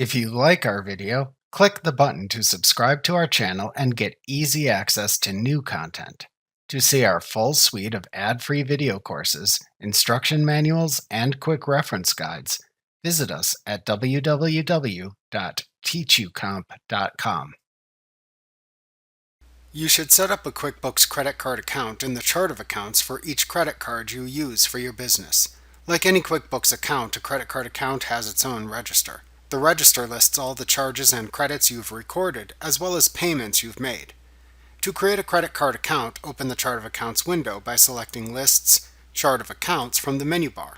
If you like our video, click the button to subscribe to our channel and get easy access to new content. To see our full suite of ad-free video courses, instruction manuals, and quick reference guides, visit us at www.teachucomp.com. You should set up a QuickBooks credit card account in the chart of accounts for each credit card you use for your business. Like any QuickBooks account, a credit card account has its own register. The register lists all the charges and credits you've recorded, as well as payments you've made. To create a credit card account, open the Chart of Accounts window by selecting Lists, Chart of Accounts from the menu bar.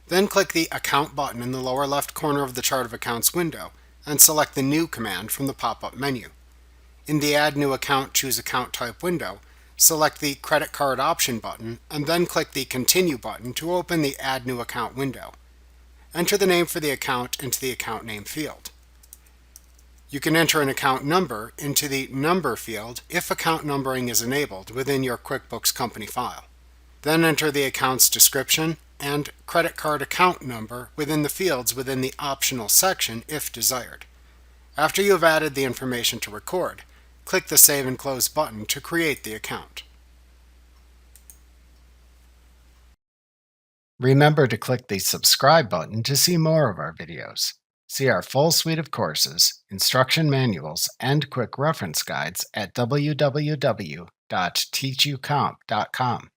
Then click the Account button in the lower left corner of the Chart of Accounts window and select the New command from the pop-up menu. In the Add New Account, Choose Account Type window, select the Credit Card Option button and then click the Continue button to open the Add New Account window. Enter the name for the account into the Account Name field. You can enter an account number into the Number field if account numbering is enabled within your QuickBooks company file. Then enter the account's description and credit card account number within the fields within the Optional section if desired. After you have added the information to record, click the Save and Close button to create the account. Remember to click the subscribe button to see more of our videos. See our full suite of courses, instruction manuals, and quick reference guides at www.teachucomp.com.